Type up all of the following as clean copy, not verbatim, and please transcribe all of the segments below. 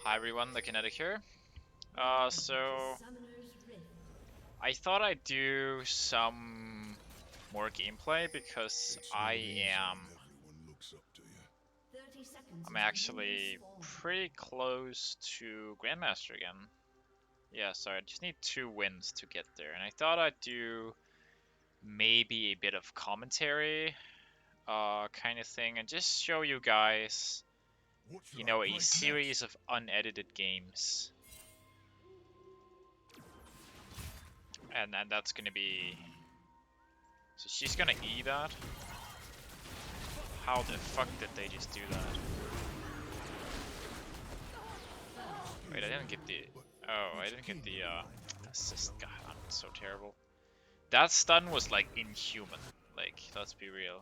Hi everyone, ThaKinetic here. So I thought I'd do some more gameplay because I'm actually pretty close to Grandmaster again. Yeah, so I just need 2 wins to get there, and I thought I'd do maybe a bit of commentary, kind of thing, and just show you guys, a series of unedited games. And then that's gonna be... So she's gonna E that? How the fuck did they just do that? Wait, I didn't get the... Oh, I didn't get the assist. God, I'm so terrible. That stun was like inhuman. Like, let's be real.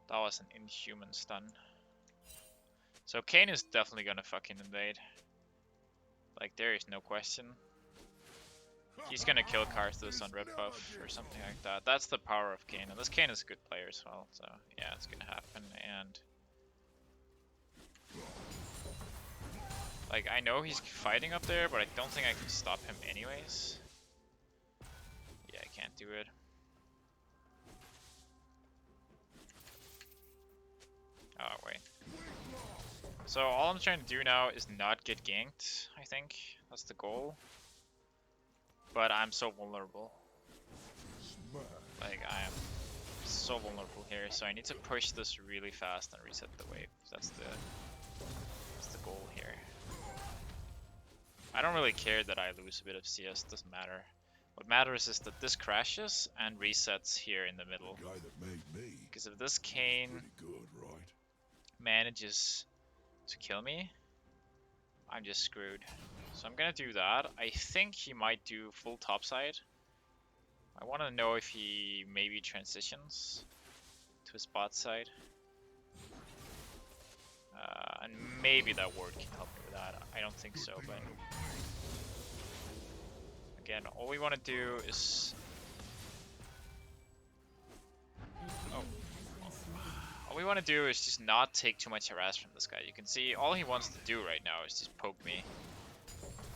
That was an inhuman stun. So Kayn is definitely gonna fucking invade. Like, there is no question. He's gonna kill Karthus on red buff or something like that. That's the power of Kayn, and this Kayn is a good player as well, so yeah, it's gonna happen. And like, I know he's fighting up there, but I don't think I can stop him anyways. Yeah, I can't do it. Oh, wait. So all I'm trying to do now is not get ganked, I think. That's the goal. But I'm so vulnerable. Like, I am so vulnerable here, so I need to push this really fast and reset the wave. That's the goal here. I don't really care that I lose a bit of CS, doesn't matter. What matters is that this crashes and resets here in the middle. Because if this Kayn manages to kill me, I'm just screwed. So I'm gonna do that. I think he might do full topside. I want to know if he maybe transitions to his bot side. And maybe that ward can help me with that. I don't think so, but... Again, all we want to do is... All we want to do is just not take too much harass from this guy. You can see all he wants to do right now is just poke me.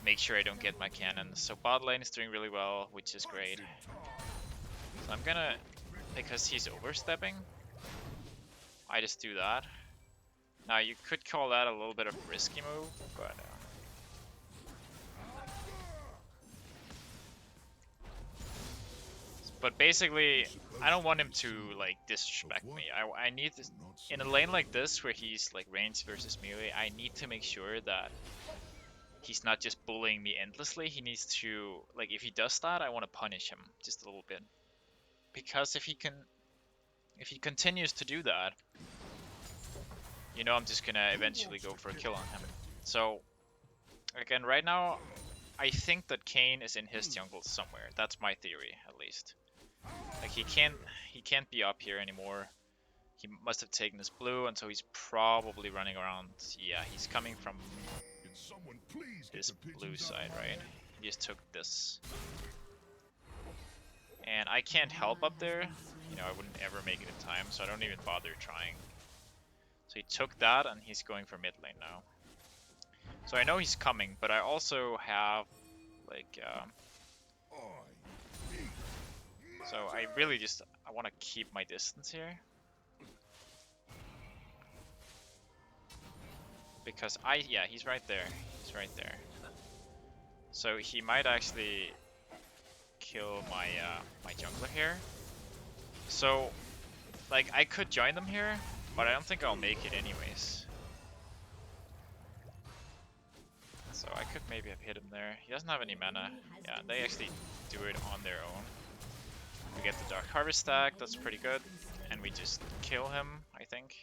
Make sure I don't get my cannons. So bot lane is doing really well, which is great. So I'm gonna... Because he's overstepping, I just do that. Now you could call that a little bit of a risky move, but... But basically, I don't want him to like disrespect me. I need this in a lane like this where he's like range versus melee. I need to make sure that he's not just bullying me endlessly. He needs to, like, if he does that, I want to punish him just a little bit. Because if he continues to do that, I'm just gonna eventually go for a kill on him. So again, right now, I think that Kayn is in his jungle somewhere. That's my theory, at least. Like, he can't be up here anymore. He must have taken this blue, and so he's probably running around. Yeah, he's coming from this blue side, right? He just took this. And I can't help up there. I wouldn't ever make it in time, so I don't even bother trying. So he took that, and he's going for mid lane now. So I know he's coming, but I also have, like, so I really I want to keep my distance here. Because yeah, he's right there. He's right there. So he might actually kill my my jungler here. So, like, I could join them here, but I don't think I'll make it anyways. So I could maybe have hit him there. He doesn't have any mana. Yeah, they actually do it on their own. We get the Dark Harvest stack, that's pretty good. And we just kill him, I think.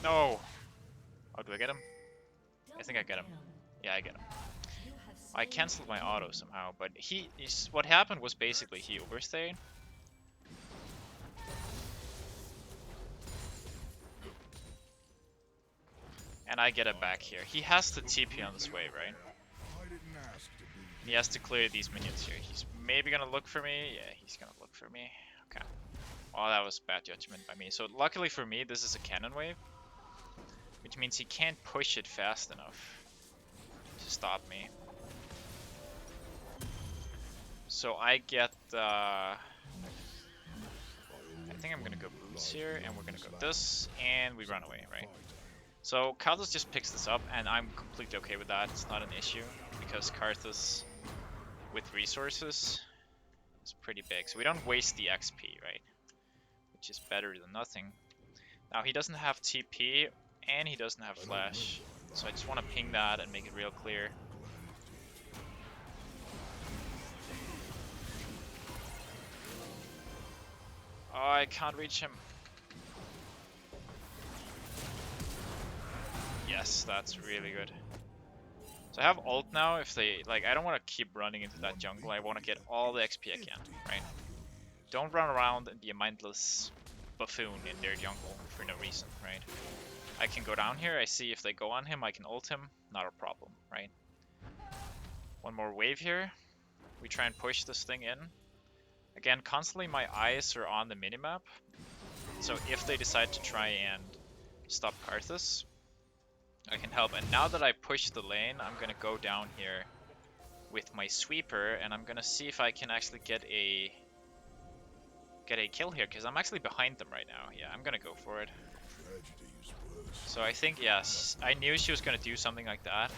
No! Oh, do I get him? I think I get him. Yeah, I get him. I cancelled my auto somehow, but what happened was basically he overstayed. And I get it back here. He has to TP on this wave, right? He has to clear these minions here. He's maybe gonna look for me. Yeah, he's gonna look for me. Okay. Oh, that was bad judgment by me. So luckily for me, this is a cannon wave, which means he can't push it fast enough to stop me. So I get, I think I'm gonna go boots here, and we're gonna go this, and we run away, right? So Karthus just picks this up, and I'm completely okay with that. It's not an issue, because Karthus with resources is pretty big. So we don't waste the XP, right? Which is better than nothing. Now he doesn't have TP, and he doesn't have flash. So I just want to ping that and make it real clear. Oh, I can't reach him. Yes, that's really good. So I have ult now. If they, like, I don't want to keep running into that jungle. I want to get all the XP I can, right? Don't run around and be a mindless buffoon in their jungle for no reason, right? I can go down here. I see if they go on him, I can ult him. Not a problem, right? One more wave here. We try and push this thing in. Again, constantly my eyes are on the minimap. So if they decide to try and stop Karthus, I can help. And now that I push the lane, I'm gonna go down here with my sweeper, and I'm gonna see if I can actually get a kill here, because I'm actually behind them right now. Yeah, I'm gonna go for it. So I think, yes, I knew she was gonna do something like that.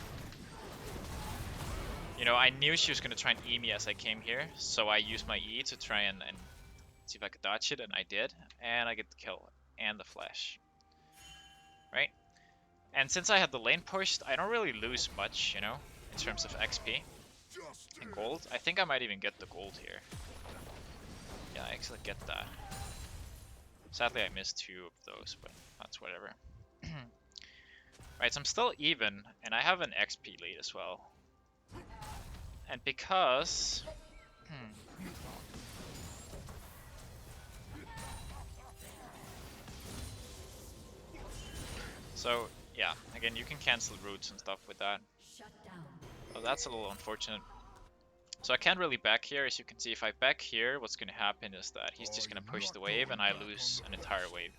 You know, I knew she was gonna try and E me as I came here, so I used my E to try and see if I could dodge it, and I did, and I get the kill and the flash. Right? And since I had the lane pushed, I don't really lose much, you know, in terms of XP and gold. I think I might even get the gold here. Yeah, I actually get that. Sadly, I missed 2 of those, but that's whatever. Right, so I'm still even, and I have an XP lead as well. And because... So, yeah, again, you can cancel roots and stuff with that. So that's a little unfortunate. So I can't really back here. As you can see, if I back here, what's going to happen is that he's just going to push the wave, and I lose an entire wave.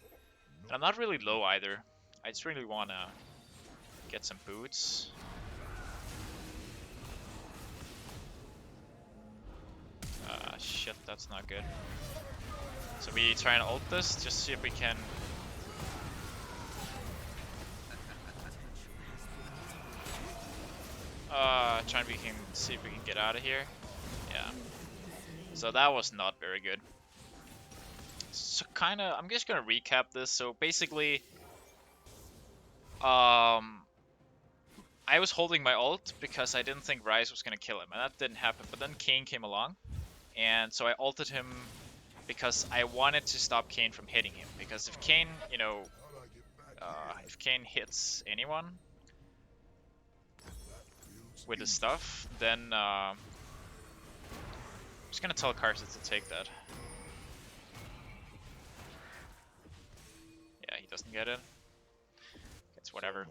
And I'm not really low either. I just really want to get some boots. Shit, that's not good. So we try and ult this, just see if we can... try and see if we can get out of here. Yeah. So that was not very good. So kinda, I'm just gonna recap this. So basically, I was holding my ult because I didn't think Ryze was gonna kill him, and that didn't happen. But then Kayn came along, and so I ulted him because I wanted to stop Kayn from hitting him. Because if Kayn, you know, if Kayn hits anyone with his stuff, then I'm just gonna tell Karthus to take that. Yeah, he doesn't get it. It's whatever.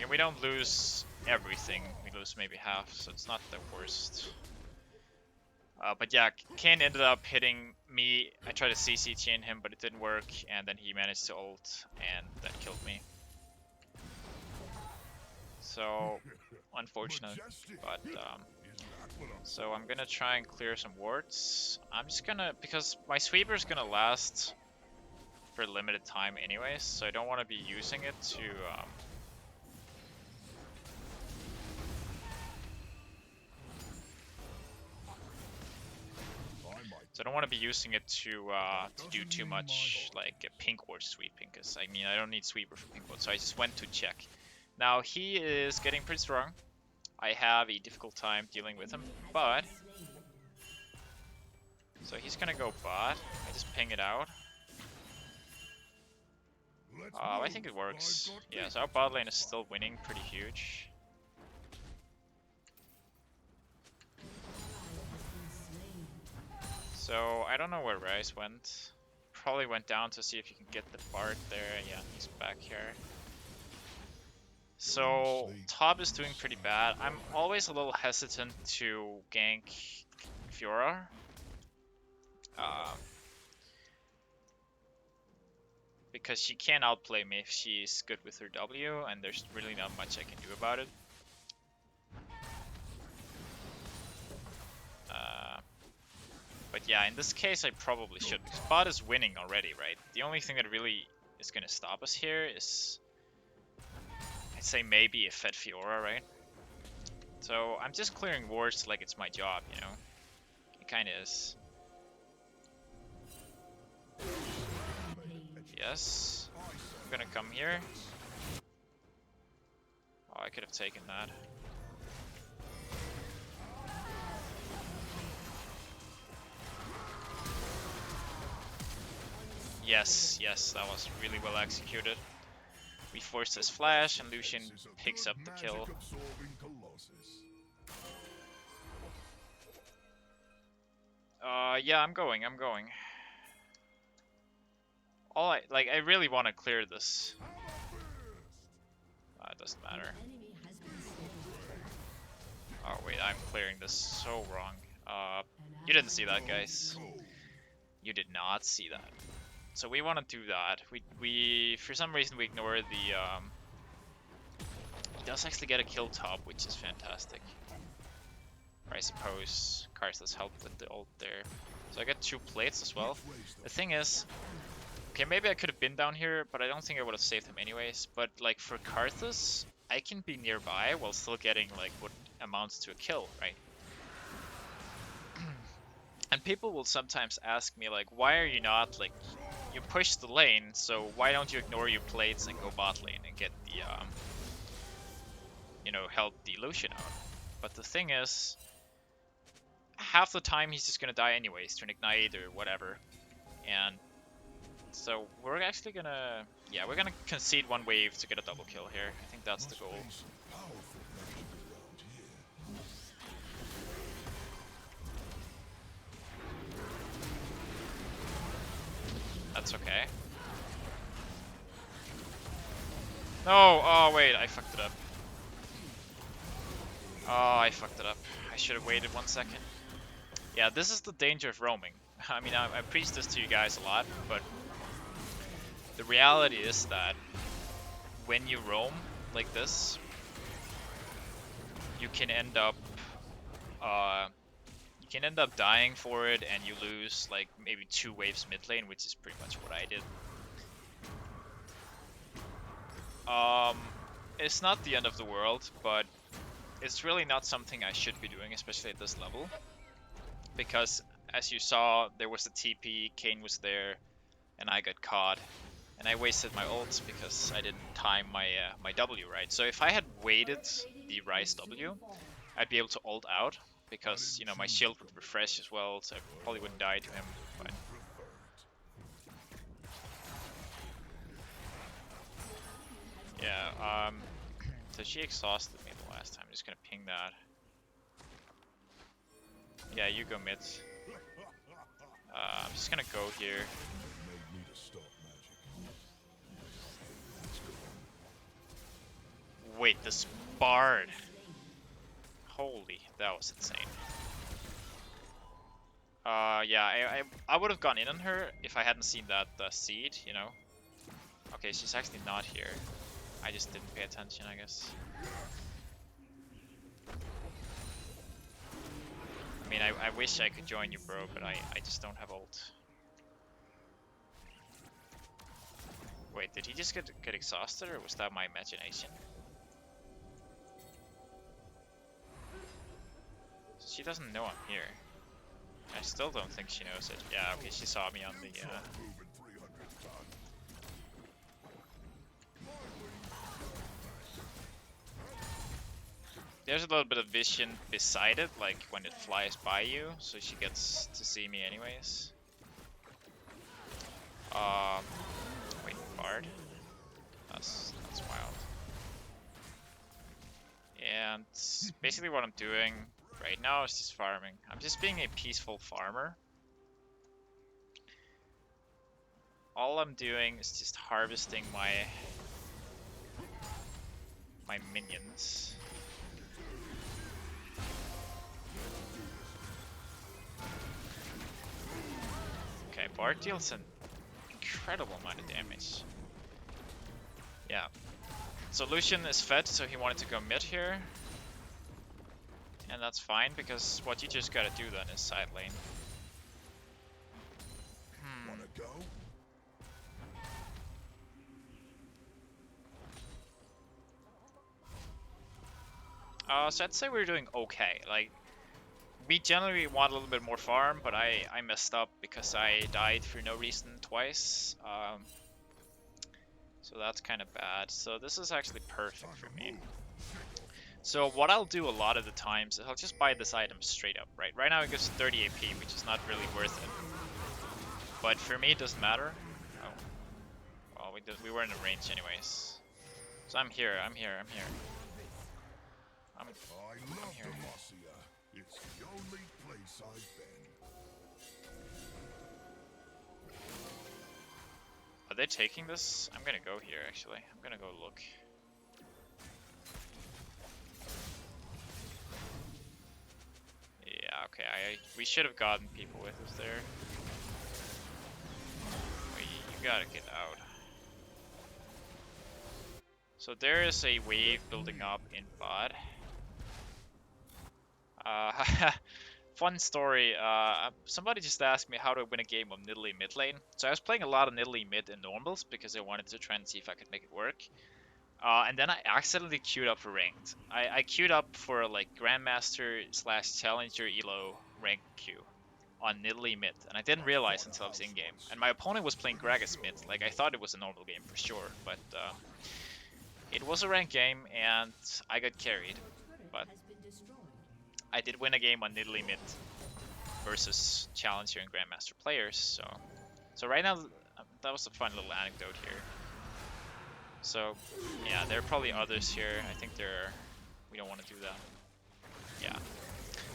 Yeah, we don't lose everything. We lose maybe half, so it's not the worst. But yeah, Kayn ended up hitting me. I tried to CC chain him, but it didn't work, and then he managed to ult, and that killed me. So, unfortunate, but so I'm gonna try and clear some wards. I'm just gonna, because my sweeper's gonna last for a limited time anyways, so I don't want to be using it to I don't want to be using it to do too much, like pink ward sweeping, because I mean I don't need sweeper for pink ward, so I just went to check. Now he is getting pretty strong. I have a difficult time dealing with him, but so he's gonna go bot. I just ping it out. I think it works. Yeah, so our bot lane is still winning pretty huge. So I don't know where Ryze went. Probably went down to see if you can get the Bard there. Yeah, he's back here. So top is doing pretty bad. I'm always a little hesitant to gank Fiora because she can't outplay me if she's good with her W, and there's really not much I can do about it. But yeah, in this case I probably should. Bot is winning already, right? The only thing that really is gonna stop us here is, I'd say maybe a Fed Fiora, right? So I'm just clearing wards like it's my job, you know? It kinda is. Yes. I'm gonna come here. Oh, I could have taken that. Yes, yes, that was really well executed. We forced his flash, and Lucian picks up the kill. Yeah, I'm going. I really want to clear this. It doesn't matter. Oh wait, I'm clearing this so wrong. You didn't see that, guys. You did not see that. So we want to do that. We for some reason we ignore the he does actually get a kill top, which is fantastic. Or I suppose Karthus helped with the ult there. So I get 2 plates as well. The thing is, okay, maybe I could have been down here, but I don't think I would have saved him anyways. But like for Karthus, I can be nearby while still getting like what amounts to a kill, right? And people will sometimes ask me like, why are you not like, you push the lane, so why don't you ignore your plates and go bot lane and get the you know, help the Lucian out? But the thing is, half the time he's just gonna die anyways to an ignite or whatever, and so we're actually gonna, yeah, we're gonna concede 1 wave to get a double kill here. I think that's the goal. That's okay. No! Oh wait, I fucked it up. Oh, I fucked it up. I should have waited 1 second. Yeah, this is the danger of roaming. I mean, I preach this to you guys a lot, but the reality is that when you roam like this, you can end up dying for it, and you lose like maybe 2 waves mid lane, which is pretty much what I did. It's not the end of the world, but it's really not something I should be doing, especially at this level. Because, as you saw, there was a TP, Kayn was there, and I got caught. And I wasted my ults because I didn't time my my W right. So if I had waited the Ryze W, I'd be able to ult out, because, you know, my shield would refresh as well, so I probably wouldn't die to him. But yeah, so she exhausted me the last time. I'm just gonna ping that. Yeah, you go mid. I'm just gonna go here. Wait, this Bard. Holy, that was insane. Yeah, I would have gone in on her if I hadn't seen that seed, you know. Okay, she's actually not here. I just didn't pay attention, I guess. I mean, I wish I could join you, bro, but I just don't have ult. Wait, did he just get exhausted, or was that my imagination? She doesn't know I'm here. I still don't think she knows it. Yeah, okay, she saw me on the... There's a little bit of vision beside it, like when it flies by you, so she gets to see me anyways. Wait, Bard? That's wild. And basically what I'm doing right now is just farming. I'm just being a peaceful farmer. All I'm doing is just harvesting my minions. Okay, Bard deals an incredible amount of damage. Yeah. So Lucian is fed, so he wanted to go mid here. And that's fine, because what you just gotta do then is side lane. Wanna go? So I'd say we're doing okay. Like, we generally want a little bit more farm, but I messed up because I died for no reason twice. So that's kind of bad. So this is actually perfect for me. So what I'll do a lot of the times is I'll just buy this item straight up, right? Right now it gives 30 AP, which is not really worth it. But for me, it doesn't matter. Oh, well, we were in the range anyways. So I'm here. I'm here. I'm here. I'm here. It's the only place I've been. Are they taking this? I'm gonna go here, actually. I'm gonna go look. Yeah, okay, we should have gotten people with us there. You gotta get out. So there is a wave building up in bot. Fun story, somebody just asked me how to win a game of Nidalee mid lane. So I was playing a lot of Nidalee mid in normals because I wanted to try and see if I could make it work. And then I accidentally queued up for ranked. I queued up for like Grandmaster / Challenger Elo rank queue on Nidalee mid, and I didn't realize until I was in game. And my opponent was playing Gragas mid. Like I thought it was a normal game for sure, but it was a ranked game and I got carried. But I did win a game on Nidalee mid versus Challenger and Grandmaster players. So right now that was a fun little anecdote here. So, yeah, there are probably others here. I think we don't want to do that. Yeah.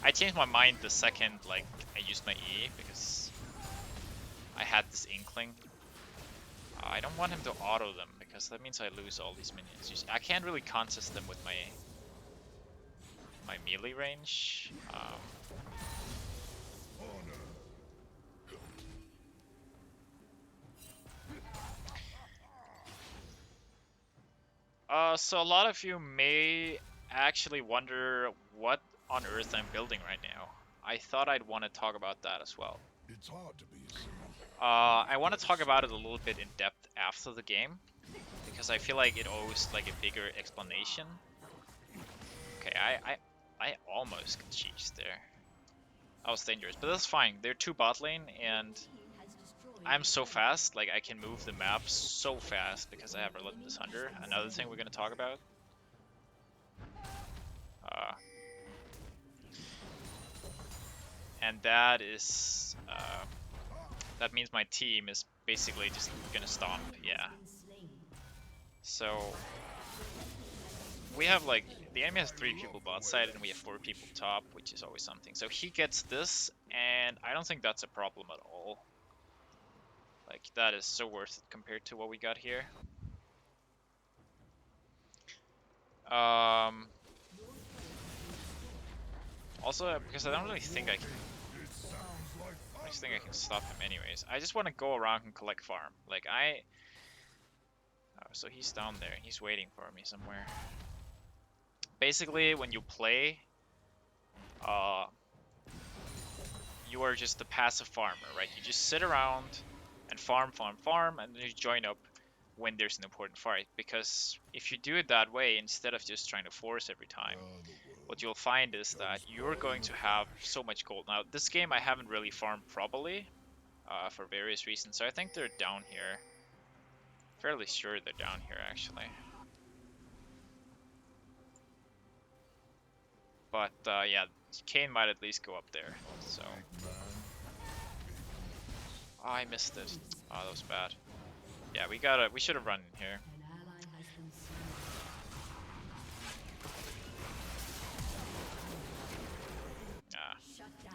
I changed my mind the second, like, I used my E, because I had this inkling. I don't want him to auto them, because that means I lose all these minions. I can't really contest them with my melee range. So a lot of you may actually wonder what on earth I'm building right now. I thought I'd want to talk about that as well. It's hard to be a simple. I want to talk about it a little bit in depth after the game, because I feel like it owes like a bigger explanation. Okay, I almost got cheesed there. That was dangerous, but that's fine. They're 2 bot lane, and I'm so fast, like I can move the map so fast because I have Relentless Hunter. Another thing we're gonna talk about. And that is, that means my team is basically just gonna stomp, yeah. So, we have like, the enemy has 3 people bot side and we have 4 people top, which is always something. So he gets this, and I don't think that's a problem at all. Like, that is so worth it compared to what we got here. Also, because I don't really think I can... I just think I can stop him anyways. I just want to go around and collect farm. Like, oh, so he's down there. He's waiting for me somewhere. Basically, when you play, you are just a passive farmer, right? You just sit around and farm, and then you join up when there's an important fight. Because if you do it that way, instead of just trying to force every time, what you'll find is that you're going to have so much gold. Now, this game I haven't really farmed properly for various reasons, so I think they're down here. Fairly sure they're down here, actually. But yeah, Kane might at least go up there. So, oh, I missed it. Oh, that was bad. Yeah, we should have run in here.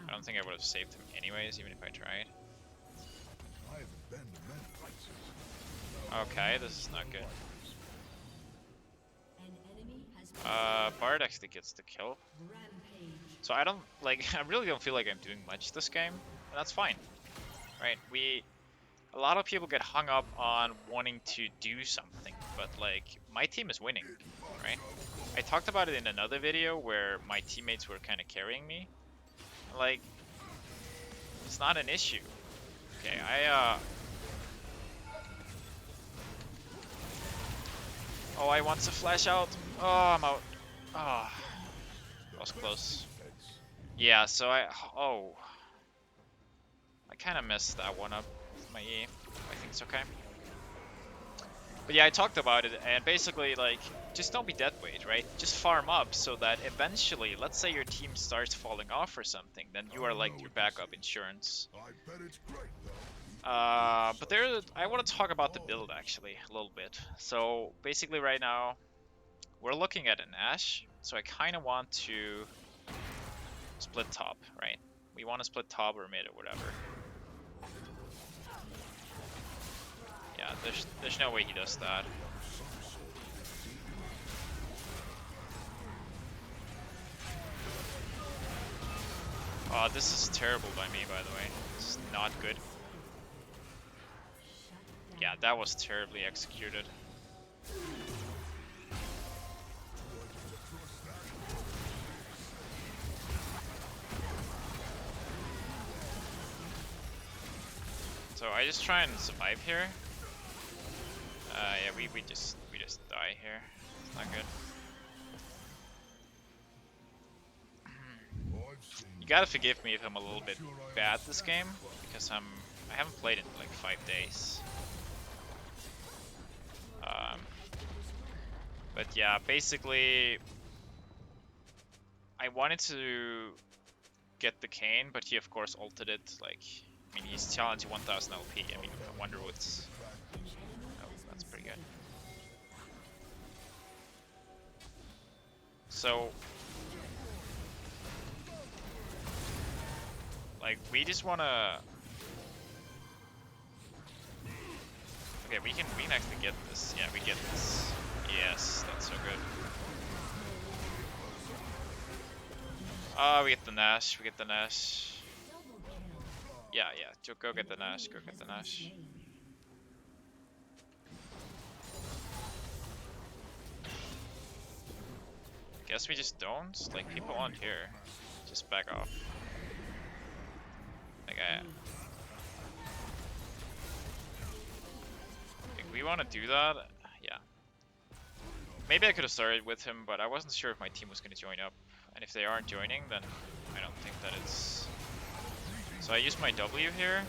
I don't think I would have saved him anyways, even if I tried. Okay, this is not good. Bard actually gets the kill. So I don't, like, I really don't feel like I'm doing much this game, and that's fine. Right, a lot of people get hung up on wanting to do something, but like my team is winning, right? I talked about it in another video where my teammates were kind of carrying me. Like, it's not an issue. Okay, oh, I want to flash out. Oh, I'm out. Oh, that was close. Yeah, so oh, I kind of messed that one up with my E. I think it's okay. But yeah, I talked about it, and basically, like, just don't be dead weight, right? Just farm up so that eventually, let's say your team starts falling off or something, then you are like your backup insurance. I bet it's great though. But there, I want to talk about the build actually a little bit. So basically, right now, we're looking at an Ashe. So I kind of want to split top, right? We want to split top or mid or whatever. Yeah, there's no way he does that. Oh, this is terrible by me, by the way. This is not good. Yeah, that was terribly executed. So I just try and survive here. Yeah, we just die here. It's not good. You gotta forgive me if I'm a little bit bad this game, because I haven't played in like 5 days. But yeah, basically, I wanted to get the Kayn, but he of course ulted it. Like, I mean, he's challenging 1000 LP. I mean, I wonder what's. Oh, that's pretty good. So, like, we just wanna. Okay, we can actually get this. Yeah, we get this. Yes, that's so good. We get the Nash. We get the Nash. Yeah, go get the Nash. Go get the Nash. Guess we just don't. Like, people aren't here. Just back off. Like, if we want to do that, yeah. Maybe I could have started with him, but I wasn't sure if my team was going to join up. And if they aren't joining, then I don't think that it's... So I used my W here.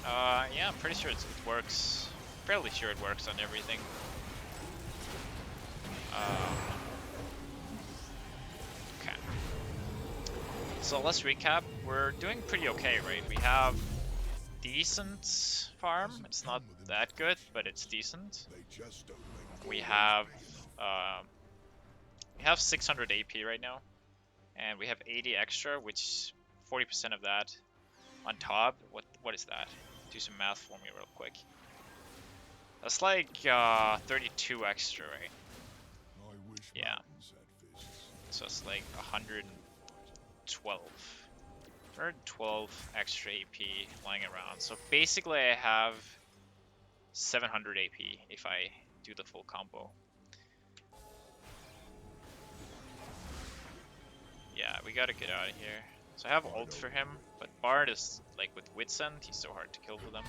Yeah, I'm pretty sure it works. Fairly sure it works on everything. Okay. So let's recap. We're doing pretty okay, right? We have decent farm. It's not that good, but it's decent. We have 600 AP right now, and we have 80 extra, which 40% of that on top. What is that? Do some math for me real quick. That's like 32 extra, right? Yeah. So it's like 112. 112 extra AP lying around. So basically I have 700 AP if I do the full combo. Yeah, we gotta get out of here. So I have ult for him, but Bard is like with Wits End, he's so hard to kill for them.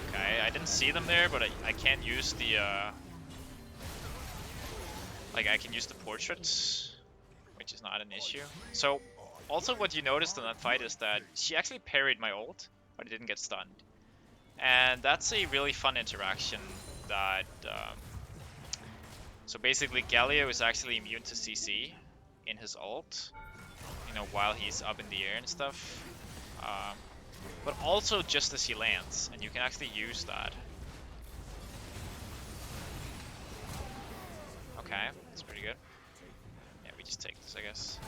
Okay, I didn't see them there, but I can't use the like I can use the portraits, which is not an issue. So also what you noticed in that fight is that she actually parried my ult, but it didn't get stunned. And that's a really fun interaction that so basically Galio is actually immune to CC in his ult, you know, while he's up in the air and stuff. But also just as he lands, and you can actually use that. Okay, that's pretty good. Yeah, we just take this, I guess.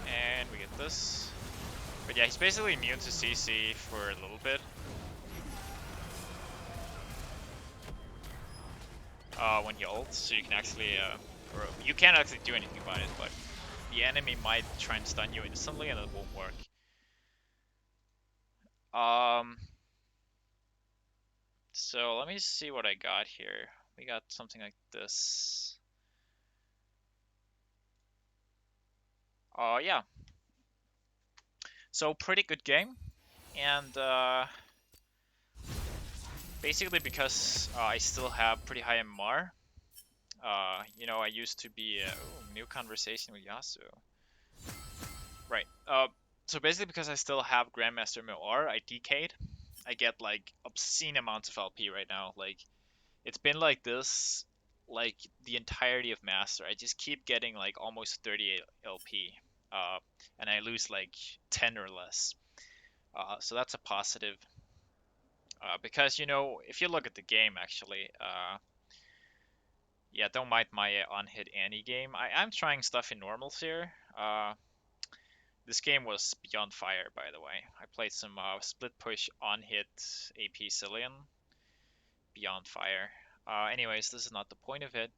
And we get this. But yeah, he's basically immune to CC for a little bit. When he ults, so you can actually Or you can't actually do anything about it, but the enemy might try and stun you instantly and it won't work. So let me see what I got here. We got something like this. Yeah. So pretty good game, and basically because I still have pretty high MMR. You know, I used to be new conversation with Yasu. Right. So basically because I still have Grandmaster MMR, I DK'd. I get like obscene amounts of LP right now. Like it's been like this like the entirety of Master. I just keep getting like almost 30 LP. And I lose like 10 or less. So that's a positive. Because, you know, if you look at the game, actually, yeah, don't mind my on-hit Annie game. I'm trying stuff in normals here. This game was beyond fire, by the way. I played some split push on-hit AP Cillian. Beyond fire. Anyways, this is not the point of it.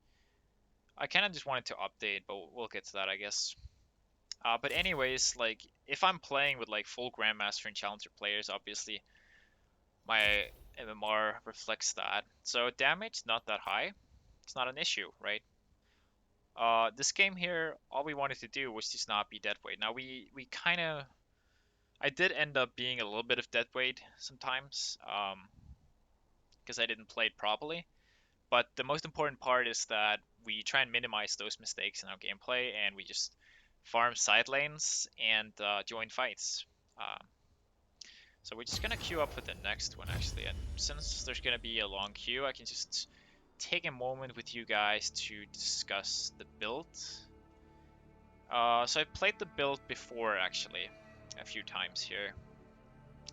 I kind of just wanted to update, but we'll get to that, I guess. But anyways, like, if I'm playing with, like, full Grandmaster and Challenger players, obviously, my MMR reflects that. So damage, not that high. It's not an issue, right? This game here, all we wanted to do was just not be deadweight. Now, we kind of... I did end up being a little bit of deadweight sometimes, because I didn't play it properly. But the most important part is that we try and minimize those mistakes in our gameplay, and we just farm side lanes and join fights. So we're just gonna queue up for the next one, actually. And since there's gonna be a long queue, I can just take a moment with you guys to discuss the build. So I played the build before, actually, a few times here.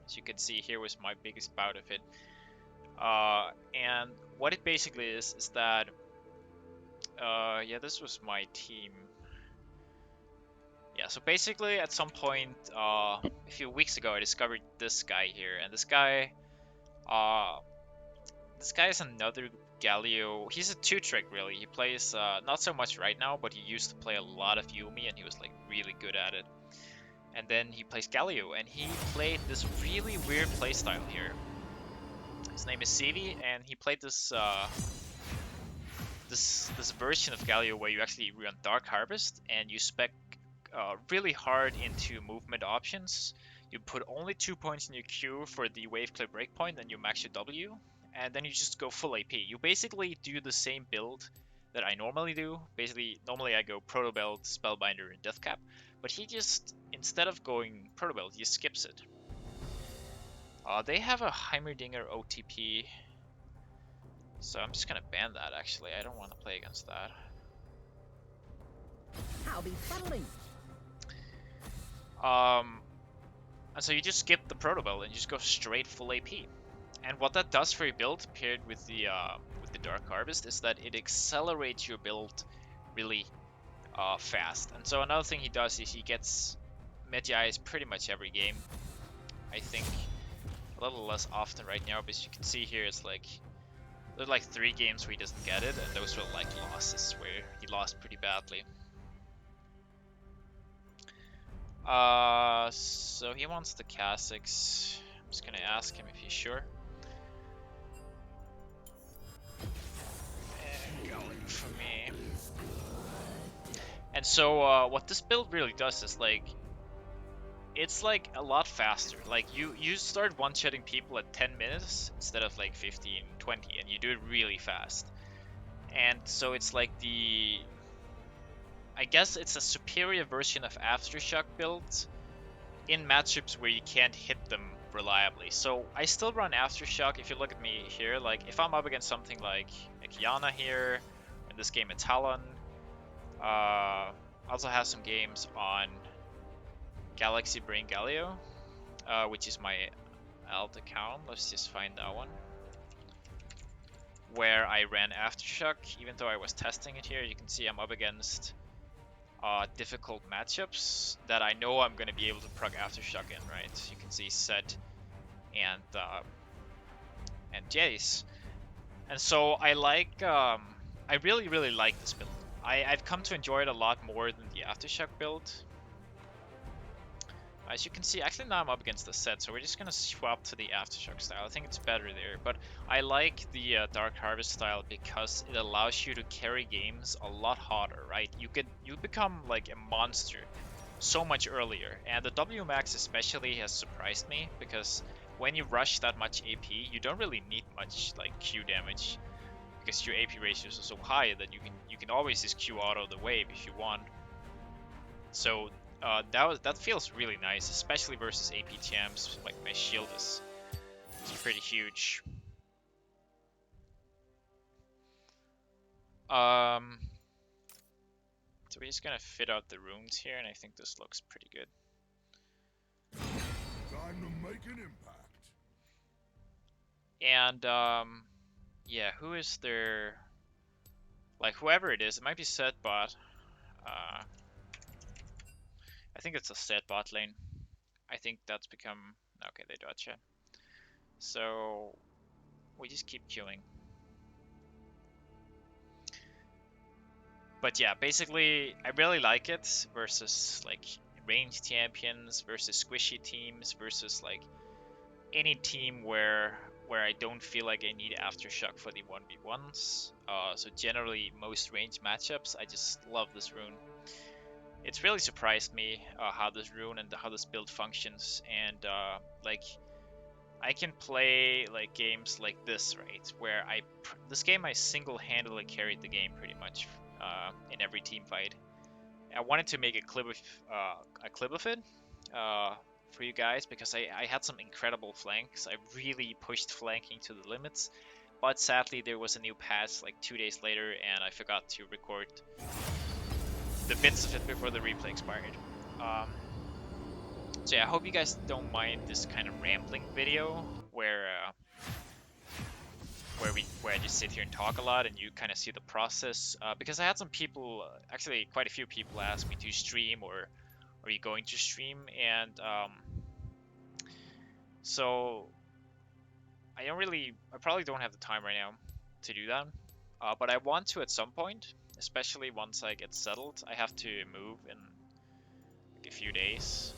As you can see, here was my biggest bout of it. And what it basically is that, yeah, this was my team. Yeah, so basically at some point, a few weeks ago, I discovered this guy here, and this guy is another Galio. He's a two-trick, really. He plays, not so much right now, but he used to play a lot of Yumi, and he was, like, really good at it. And then he plays Galio, and he played this really weird playstyle here. His name is Sevi, and he played this, this version of Galio where you actually run Dark Harvest, and you spec really hard into movement options. You put only 2 points in your Q for the wave clear breakpoint, and you max your W, and then you just go full AP. You basically do the same build that I normally do. Basically, normally I go Proto Belt, Spellbinder, and Deathcap, but he just, instead of going Proto Belt, he skips it. They have a Heimerdinger OTP, so I'm just gonna ban that, actually. I don't want to play against that. I'll be funneling. And so you just skip the Proto Belt and you just go straight full AP. And what that does for your build, paired with the Dark Harvest, is that it accelerates your build really fast. And so another thing he does is he gets Medjai's pretty much every game. I think a little less often right now, but as you can see here, it's like there's like 3 games where he doesn't get it, and those were like losses where he lost pretty badly. So he wants the Kha'Zix. I'm just gonna ask him if he's sure. And going for me. And so what this build really does is like, it's like a lot faster. Like you start one-shotting people at 10 minutes instead of like 15, 20, and you do it really fast. And so it's like I guess it's a superior version of aftershock builds in matchups where you can't hit them reliably. So I still run aftershock. If you look at me here, like if I'm up against something like Kiana here, in this game it's Talon. Also have some games on Galaxy Brain Galio, which is my alt account. Let's just find that one. Where I ran aftershock, even though I was testing it here, you can see I'm up against difficult matchups that I know I'm going to be able to proc aftershock in, right? You can see Set and Jace. And so I like, I really like this build. I've come to enjoy it a lot more than the aftershock build. As you can see, actually now I'm up against the set, so we're just gonna swap to the aftershock style. I think it's better there, but I like the Dark Harvest style because it allows you to carry games a lot harder, right? You become like a monster so much earlier, and the W max especially has surprised me because when you rush that much AP, you don't really need much like Q damage because your AP ratios are so high that you can always just Q auto the wave if you want. So that feels really nice, especially versus AP champs. Like my shield is pretty huge. So we're just gonna fit out the runes here, and I think this looks pretty good. Time to make an impact. And yeah, who is there? Like whoever it is, it might be set bot. I think it's a set bot lane. I think that's become okay. They dodge it, so we just keep queuing. But yeah, basically, I really like it versus like ranged champions, versus squishy teams, versus like any team where I don't feel like I need aftershock for the 1v1s. So generally, most ranged matchups, I just love this rune. It's really surprised me how this rune and how this build functions, and like I can play like games like this, right? Where this game I single-handedly carried the game pretty much in every team fight. I wanted to make a clip of it for you guys because I had some incredible flanks. I really pushed flanking to the limits, but sadly there was a new patch like 2 days later, and I forgot to record the bits of it before the replay expired. So yeah, I hope you guys don't mind this kind of rambling video where I just sit here and talk a lot and you kind of see the process. Because I had some people, actually quite a few people, ask me to stream or are you going to stream, and so I probably don't have the time right now to do that. But I want to at some point, especially once I get settled. I have to move in like a few days.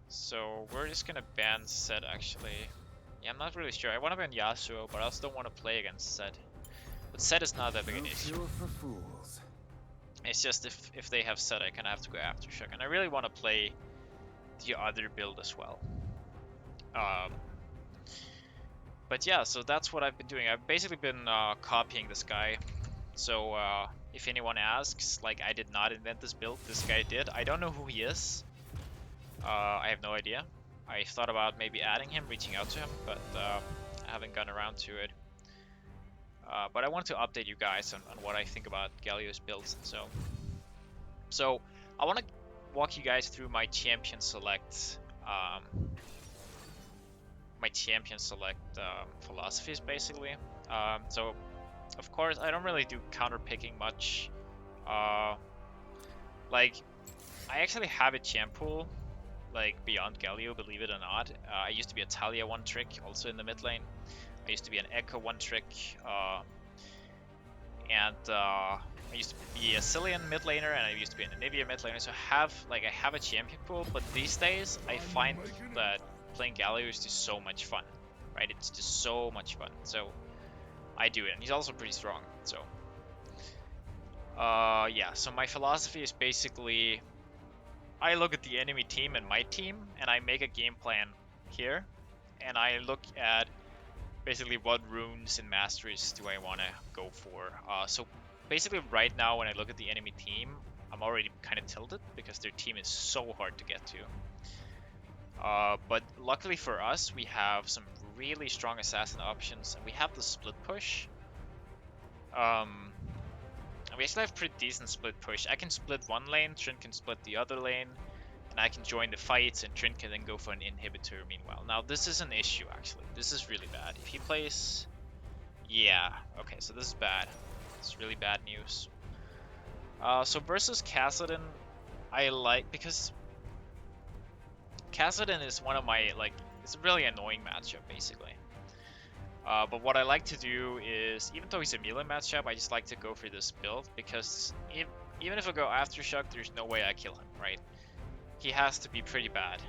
So we're just gonna ban Zed actually. Yeah, I'm not really sure. I want to ban Yasuo, but I also don't want to play against Zed. But Zed is not that big an issue. It's just if they have Zed, I kind of have to go aftershock, and I really want to play the other build as well. But yeah, so that's what I've been doing. I've basically been copying this guy. So if anyone asks, like, I did not invent this build, this guy did. I don't know who he is. I have no idea. I thought about maybe adding him, reaching out to him, but I haven't gotten around to it. But I wanted to update you guys on what I think about Galio's builds. So I want to walk you guys through my champion select philosophies, basically. So of course I don't really do counter picking much. Like I actually have a champ pool like beyond Galio, believe it or not. I used to be a Talia one trick, also in the mid lane. I used to be an Echo one trick, and I used to be a Cillian mid laner, and I used to be an Anivia mid laner. So I have a champion pool, but these days I find that playing Galio is just so much fun, right? It's just so much fun. So I do it, and he's also pretty strong. So yeah. So my philosophy is basically, I look at the enemy team and my team, and I make a game plan here, and I look at basically what runes and masteries do I want to go for. So basically right now when I look at the enemy team, I'm already kind of tilted because their team is so hard to get to. But luckily for us, we have some really strong assassin options, and we have the split push. And we actually have pretty decent split push. I can split one lane, Trent can split the other lane, and I can join the fights, and Trent can then go for an inhibitor meanwhile. Now this is an issue actually. This is really bad. If he plays... Yeah, okay, so this is bad. It's really bad news. So versus Kassadin, I like, because Kassadin is one of my, like, it's a really annoying matchup basically. But what I like to do is, even though he's a melee matchup, I just like to go for this build because even if I go aftershock, there's no way I kill him, right? He has to be pretty bad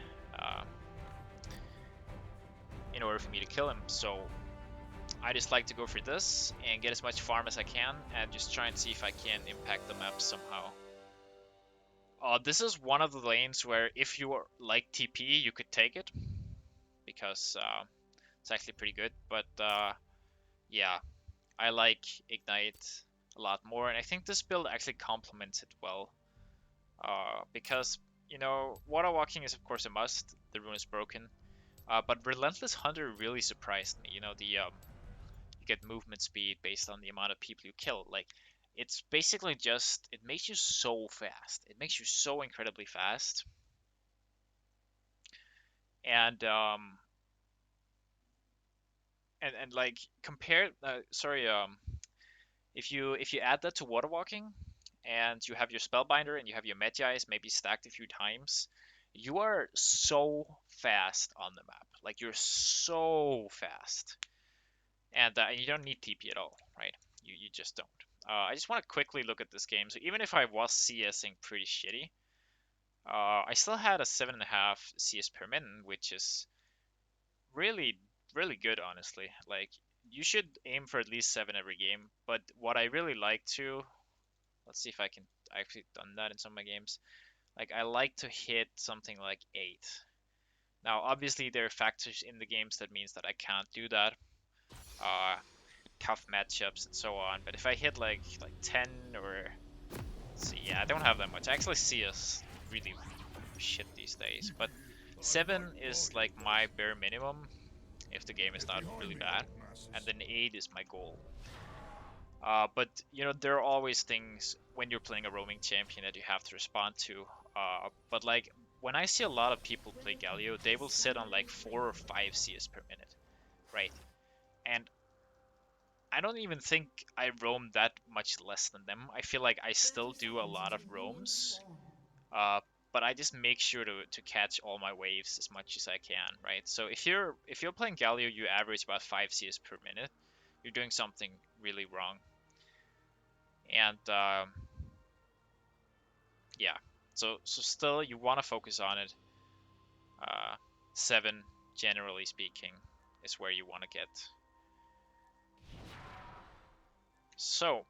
in order for me to kill him. So I just like to go for this and get as much farm as I can and just try and see if I can impact the map somehow. This is one of the lanes where if you like TP, you could take it because it's actually pretty good. But yeah, I like Ignite a lot more, and I think this build actually complements it well. Because, you know, water walking is of course a must, the rune is broken. But Relentless Hunter really surprised me. You know, you get movement speed based on the amount of people you kill. Like, it's basically just, it makes you so fast. It makes you so incredibly fast. And like compare, if you add that to water walking, and you have your spellbinder and you have your Medjais maybe stacked a few times, you are so fast on the map. Like, you're so fast, and you don't need TP at all, right? You just don't. I just want to quickly look at this game. So even if I was CSing pretty shitty, I still had a 7.5 CS per minute, which is really, really good, honestly. Like, you should aim for at least 7 every game. But what I really like to, let's see if I can actually done that in some of my games. Like, I like to hit something like 8. Now, obviously, there are factors in the games that means that I can't do that. Tough matchups and so on. But if I hit like 10 or, let's see, yeah, I don't have that much. I actually see us really shit these days. But 7 is like my bare minimum if the game is not really bad, and then 8 is my goal. But you know, there are always things when you're playing a roaming champion that you have to respond to. But like, when I see a lot of people play Galio, they will sit on like 4 or 5 CS per minute, right? And I don't even think I roam that much less than them. I feel like I still do a lot of roams, uh, but I just make sure to catch all my waves as much as I can, right? So if you're playing Galio, you average about 5 CS per minute. You're doing something really wrong, and yeah. So still, you want to focus on it. 7, generally speaking, is where you want to get. So.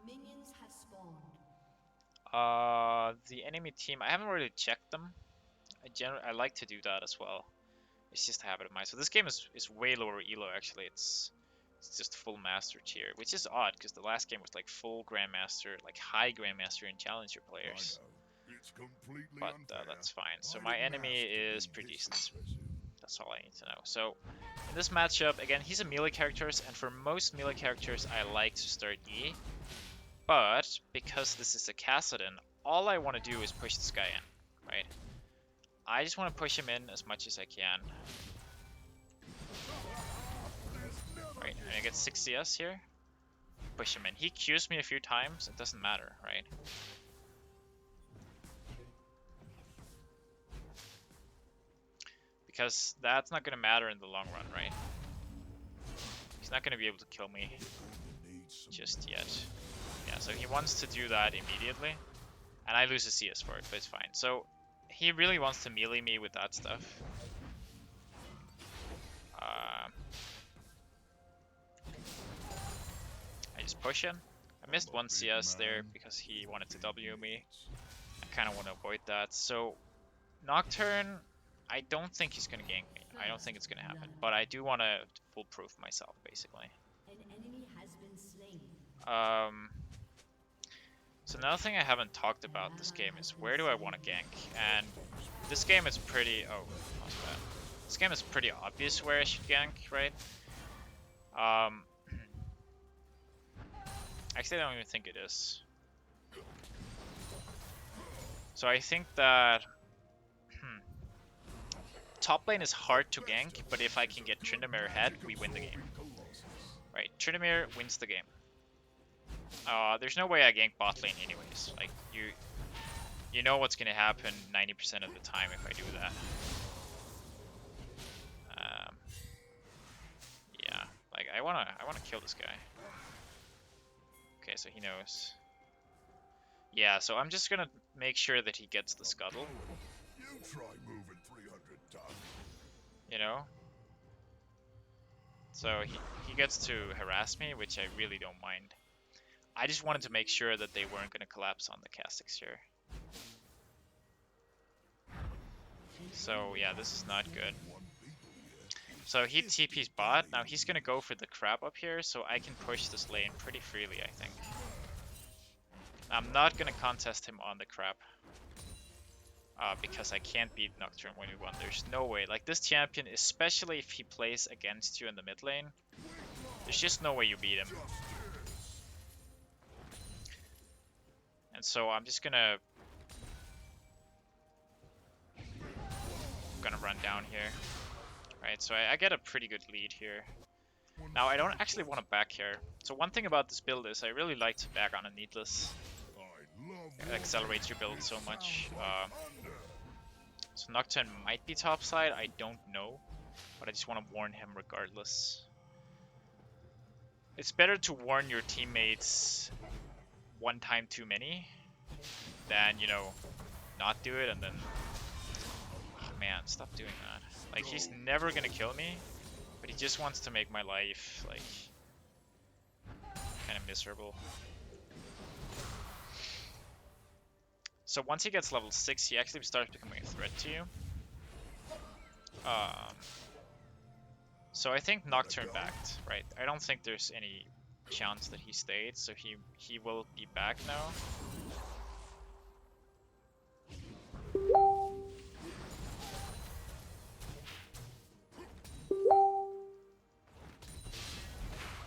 Minions have spawned. The enemy team, I haven't really checked them. I like to do that as well. It's just a habit of mine. So this game is way lower elo actually. It's just full master tier, which is odd because the last game was like full grandmaster, like high grandmaster and challenger players. It's completely But unfair. that's fine. So I my didn't enemy ask to is be pretty this decent. expressive. That's all I need to know. So in this matchup, again, he's a melee character, and for most melee characters, I like to start E. But because this is a Kassadin, all I want to do is push this guy in, right? I just want to push him in as much as I can. Right, and I get 6 CS here. Push him in. He Qs me a few times, it doesn't matter, right? Because that's not going to matter in the long run, right? He's not going to be able to kill me just yet. Yeah, so he wants to do that immediately. And I lose a CS for it, but it's fine. So he really wants to melee me with that stuff. I just push him. I missed 1 CS there because he wanted to W me. I kind of want to avoid that. So Nocturne, I don't think he's going to gank me. I don't think it's going to happen. But I do want to foolproof myself, basically. An enemy has been slain. So another thing I haven't talked about this game is where do I want to gank? And this game is pretty... Oh, that's bad. This game is pretty obvious where I should gank, right? Actually, I don't even think it is. So I think that... top lane is hard to gank, but if I can get Tryndamere ahead, we win the game. Right, Tryndamere wins the game. There's no way I gank bot lane anyways. Like, you know what's gonna happen 90% of the time if I do that. Yeah. I wanna kill this guy. Okay, so he knows. Yeah, so I'm just gonna make sure that he gets the scuttle. You try moving 300 tons. You know? So he gets to harass me, which I really don't mind. I just wanted to make sure that they weren't gonna collapse on the Castics here. So yeah, this is not good. So he TP's bot. Now he's gonna go for the crab up here, so I can push this lane pretty freely, I think. I'm not gonna contest him on the crab. Because I can't beat Nocturne 1v1. There's no way. Like, this champion, especially if he plays against you in the mid lane, there's just no way you beat him. And so I'm just gonna run down here. Right, so I get a pretty good lead here. Now, I don't actually want to back here. So one thing about this build is I really like to back on a needless. It accelerates your build so much. So Nocturne might be topside, I don't know. But I just want to warn him regardless. It's better to warn your teammates one time too many than, you know, not do it and then... Oh man, stop doing that. Like, he's never gonna kill me, but he just wants to make my life, like, kind of miserable. So once he gets level 6, he actually starts becoming a threat to you. So I think Nocturne backed, right? I don't think there's any chance that he stayed, so he will be back now.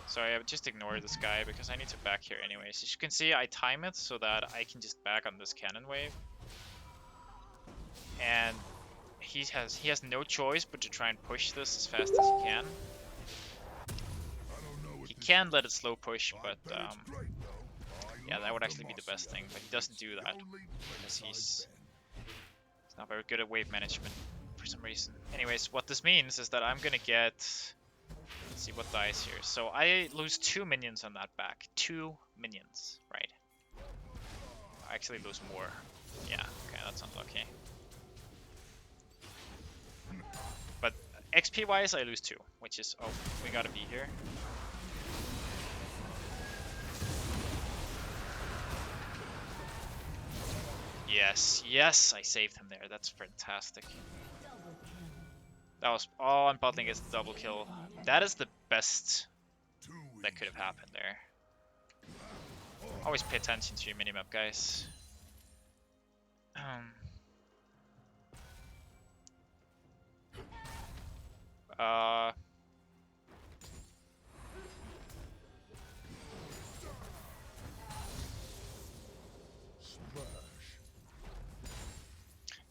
So I just ignore this guy because I need to back here anyways. As you can see, I time it so that I can just back on this cannon wave. And he has no choice but to try and push this as fast as he can. He can let it slow push, but yeah, that would actually be the best thing. But he doesn't do that because he's not very good at wave management for some reason. Anyways, what this means is that I'm gonna get... Let's see what dies here. So I lose 2 minions on that back. 2 minions, right? I actually lose more. Yeah, okay, that's unlucky. But XP wise, I lose 2, which is... Oh, we gotta be here. Yes, yes, I saved him there. That's fantastic. That was all on bot lane gets the double kill. That is the best that could have happened there. Always pay attention to your minimap, guys.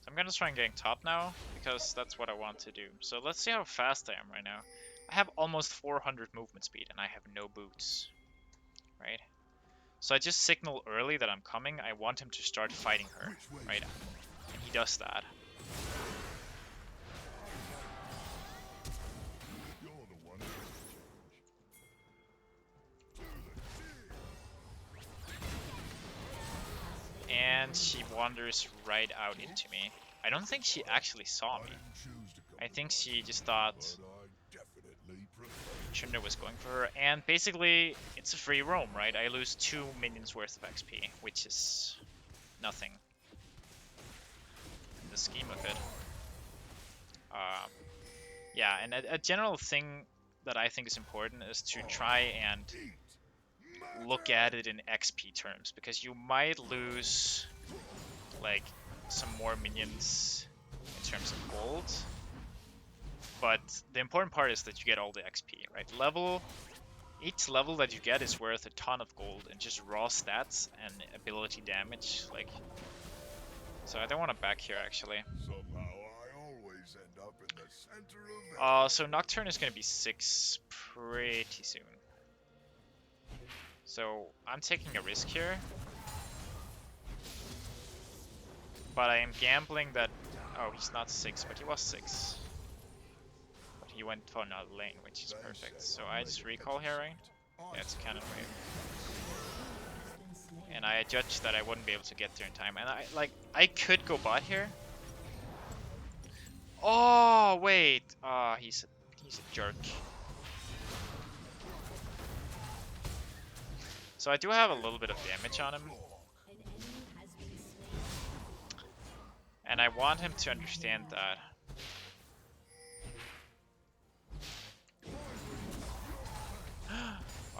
I'm gonna try and get top now, because that's what I want to do. So let's see how fast I am right now. I have almost 400 movement speed, and I have no boots. Right? So I just signal early that I'm coming. I want him to start fighting her. Right? And he does that. And she wanders right out into me. I don't think she actually saw me. I think she just thought Chunder was going for her. And basically, it's a free roam, right? I lose 2 minions worth of XP, which is nothing in the scheme of it. Yeah, and a general thing that I think is important is to try and look at it in XP terms, because you might lose like some more minions in terms of gold, but the important part is that you get all the XP, right? Each level that you get is worth a ton of gold and just raw stats and ability damage, like. So I don't want to back here actually. Somehow I always end up in the center of So Nocturne is gonna be 6 pretty soon. So I'm taking a risk here, but I am gambling that... Oh, he's not 6, but he was 6. But he went for another lane, which is perfect. So I just recall here, right? Yeah, it's a cannon wave. And I judged that I wouldn't be able to get there in time. And I could go bot here. Oh wait, he's a jerk. So I do have a little bit of damage on him, and I want him to understand that.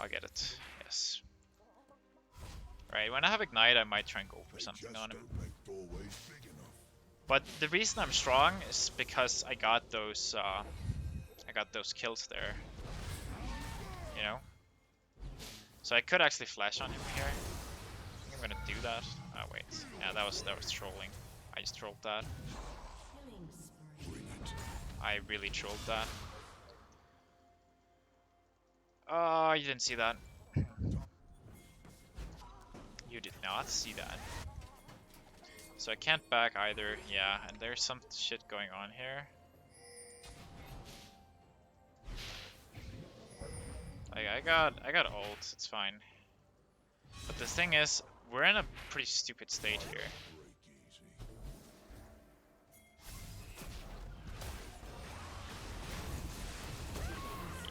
I get it. Yes. Right, when I have Ignite, I might try and go for something on him. But the reason I'm strong is because I got those kills there. You know? So I could actually flash on him here. I think I'm gonna do that. Oh wait. Yeah, that was trolling. I just trolled that. I really trolled that. Oh, you didn't see that. You did not see that. So I can't back either. Yeah, and there's some shit going on here. Like I got ult, it's fine. But the thing is, we're in a pretty stupid state here.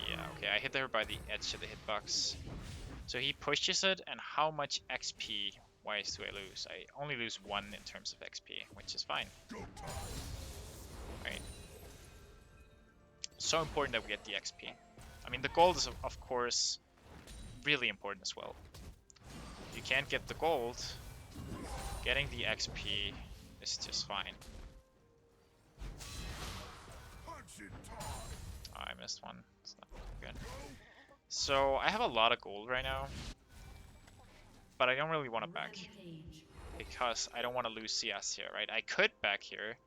Yeah, okay, I hit her by the edge of the hitbox. So he pushes it, and how much XP wise do I lose? I only lose 1 in terms of XP, which is fine. Right. So important that we get the XP. I mean, the gold is of course really important as well. If you can't get the gold, getting the XP is just fine. Oh, I missed one. It's not good. So I have a lot of gold right now, but I don't really want to back because I don't want to lose CS here, right? I could back here,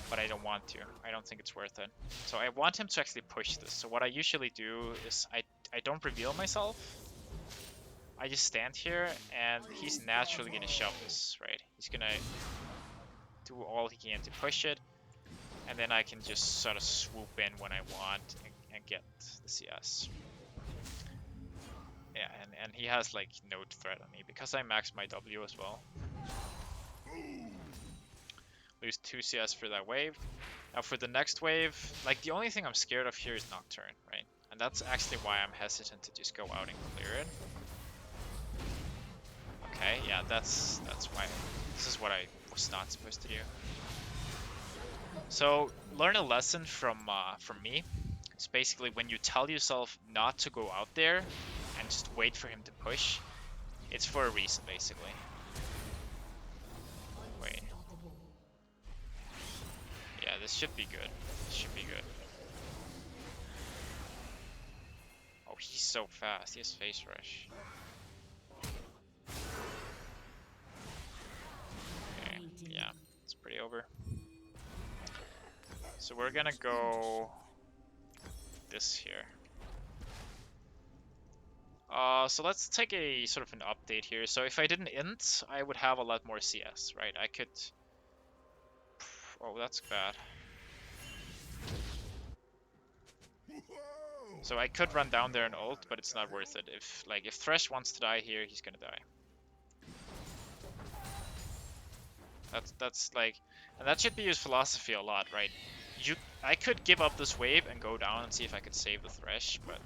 but I don't want to. I don't think it's worth it. So I want him to actually push this. So what I usually do is I don't reveal myself. I just stand here, and he's naturally gonna shove this, right? He's gonna do all he can to push it, and then I can just sort of swoop in when I want and get the CS. Yeah, and he has like no threat on me because I maxed my W as well. Lose 2 CS for that wave. Now for the next wave, like the only thing I'm scared of here is Nocturne, right? And that's actually why I'm hesitant to just go out and clear it. Okay, yeah, that's why. This is what I was not supposed to do. So learn a lesson from me. It's basically when you tell yourself not to go out there and just wait for him to push, it's for a reason, basically. Wait. Yeah, this should be good. This should be good. Oh, he's so fast. He has face rush. Okay, yeah, it's pretty over. So we're gonna go this here. So let's take a sort of an update here. So if I didn't int, I would have a lot more CS, right? I could... Oh, that's bad. So I could run down there and ult, but it's not worth it. If Thresh wants to die here, he's gonna die. That's like... And that should be his philosophy a lot, right? I could give up this wave and go down and see if I could save the Thresh, but...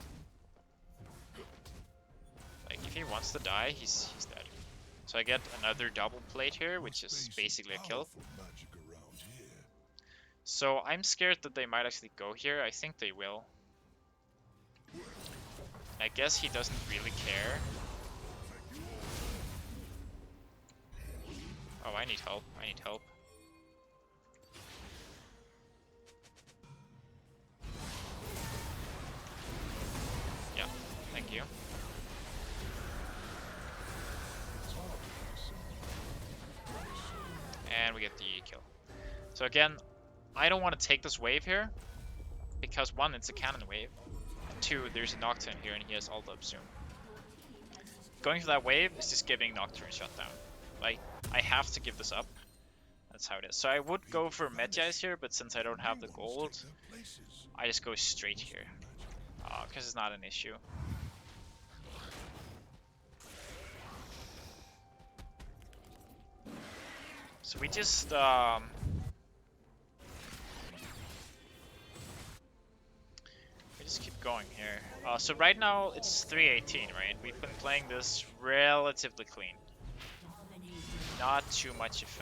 Like, if he wants to die, he's dead. So I get another double plate here, which is basically a kill. So I'm scared that they might actually go here. I think they will. And I guess he doesn't really care. Oh, I need help. I need help. Yeah, thank you. And we get the kill. So again, I don't want to take this wave here, because 1, it's a cannon wave, and 2, there's a Nocturne here and he has ult up soon. Going for that wave is just giving Nocturne shutdown. Like, I have to give this up, That's how it is. So I would go for Medjais here, but since I don't have the gold, I just go straight here. Because it's not an issue. So we just keep going here. So right now it's 318, right? We've been playing this relatively clean. Not too much of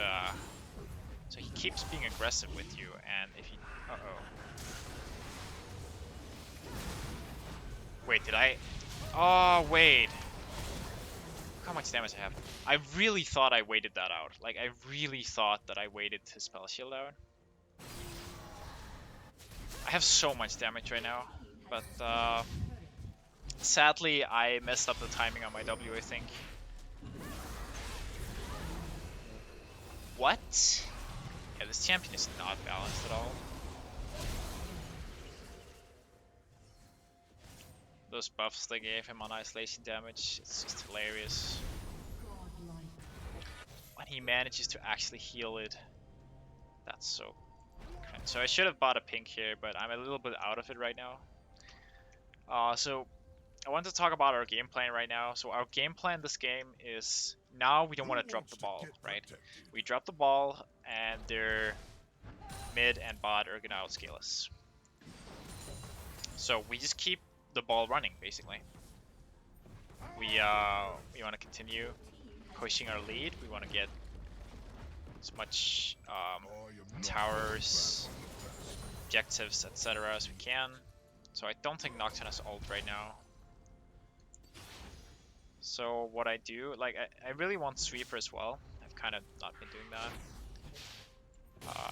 so he keeps being aggressive with you, and if he... Uh-oh. Wait, did I... Oh, wait. Look how much damage I have. I really thought I waited that out. Like, I really thought that I waited his spell shield out. I have so much damage right now, but sadly I messed up the timing on my W, I think. What? Yeah, this champion is not balanced at all. Those buffs they gave him on isolation damage, it's just hilarious. When he manages to actually heal it, that's so cringe. So I should have bought a pink here, but I'm a little bit out of it right now. So I want to talk about our game plan right now. So our game plan this game is now we don't want to drop the ball, right? We drop the ball and their mid and bot are gonna outscale us. So we just keep the ball running basically. We want to continue pushing our lead. We want to get as much towers, objectives, etc. as we can. So I don't think Nocturne has ult right now. So what I do, like, I really want Sweeper as well. I've kind of not been doing that.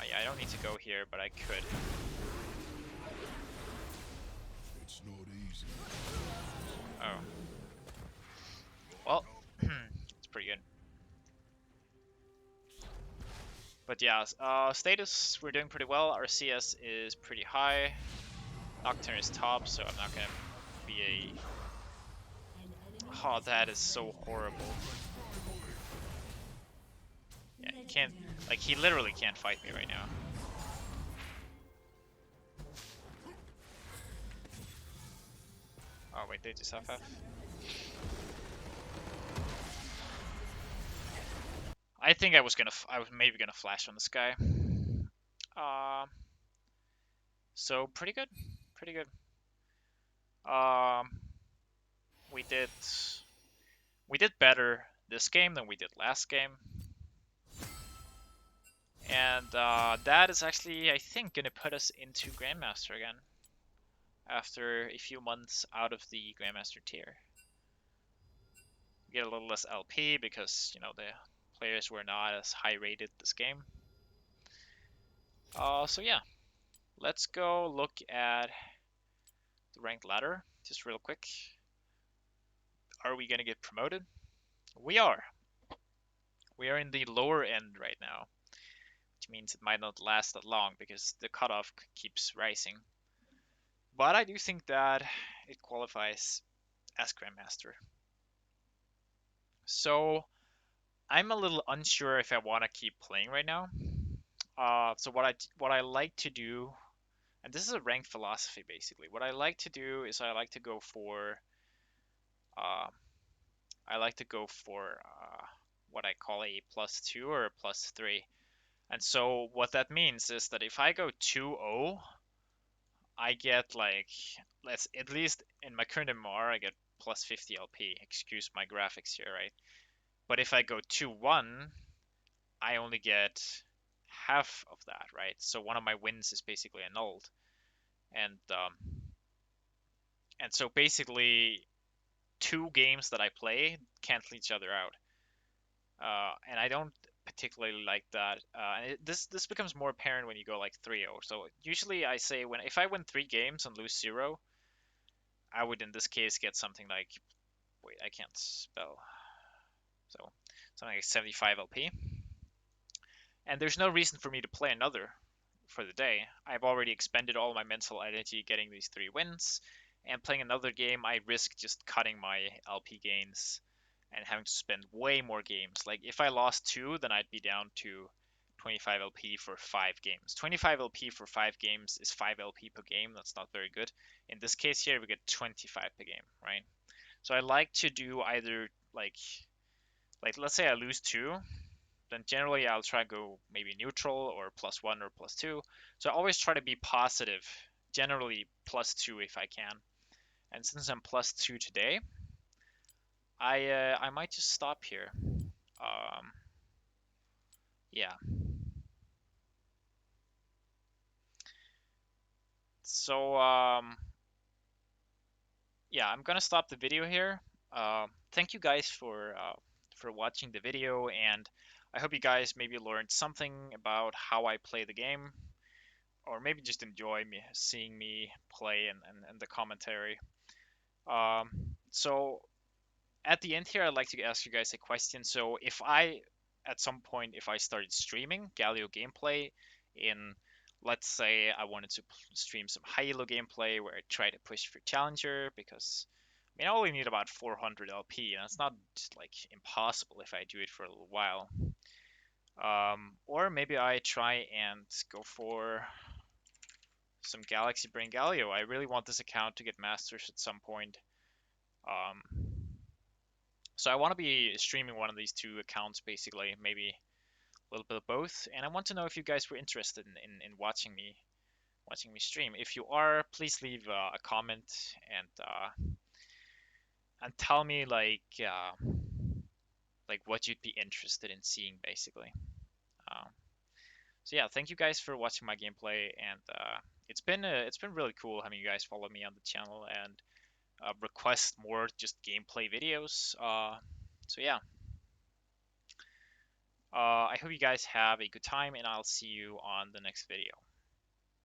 Yeah, I don't need to go here, but I could. It's not easy. Oh. Well, it's pretty good. But yeah, status, we're doing pretty well. Our CS is pretty high. Nocturne is top, so I'm not gonna be a... Oh, that is so horrible. Yeah, he can't... Like, he literally can't fight me right now. Oh wait, they just FF. I think I was maybe gonna flash on this guy. So pretty good, pretty good. We did better this game than we did last game, and that is actually, I think, gonna put us into Grandmaster again after a few months out of the Grandmaster tier. We get a little less LP because, you know, the players were not as high rated this game. So yeah, let's go look at the ranked ladder just real quick. Are we gonna get promoted? We are. We are in the lower end right now, which means it might not last that long because the cutoff keeps rising. But I do think that it qualifies as Grandmaster. So I'm a little unsure if I want to keep playing right now. So what I like to do, and this is a ranked philosophy basically. What I like to do is I like to go for uh, what I call a +2 or a +3. And so what that means is that if I go 2-0, I get like, at least in my current MR, I get +50 LP. Excuse my graphics here, right? But if I go 2-1, I only get half of that, right? So one of my wins is basically annulled. And so basically 2 games that I play cancel each other out. And I don't particularly like that. And this becomes more apparent when you go like 3-0. So usually I say if I win 3 games and lose 0, I would in this case get something like, wait, I can't spell. So something like 75 LP. And there's no reason for me to play another for the day. I've already expended all my mental energy getting these 3 wins. And playing another game, I risk just cutting my LP gains and having to spend way more games. Like if I lost 2, then I'd be down to 25 LP for 5 games. 25 LP for 5 games is 5 LP per game. That's not very good. In this case here, we get 25 per game, right? So I like to do either like let's say I lose 2, then generally I'll try to go maybe neutral or +1 or +2. So I always try to be positive, generally +2 if I can. And since I'm +2 today, I might just stop here. Yeah. So yeah, I'm gonna stop the video here. Thank you guys for watching the video, and I hope you guys maybe learned something about how I play the game, or maybe just enjoy me seeing me play and the commentary. So at the end here, I'd like to ask you guys a question. So if I, at some point, if I started streaming Galio gameplay in, let's say I wanted to stream some high elo gameplay where I try to push for challenger, because I mean I only need about 400 LP, and it's not just like impossible if I do it for a little while. Or maybe I try and go for some Galaxy Brain Galio. I really want this account to get masters at some point. Um, So I want to be streaming one of these 2 accounts, basically, maybe a little bit of both. And I want to know if you guys were interested in watching me stream. If you are, please leave a comment and tell me like what you'd be interested in seeing, basically. Um, so yeah, thank you guys for watching my gameplay, and it's been really cool having you guys follow me on the channel and request more just gameplay videos. So yeah. I hope you guys have a good time, and I'll see you on the next video.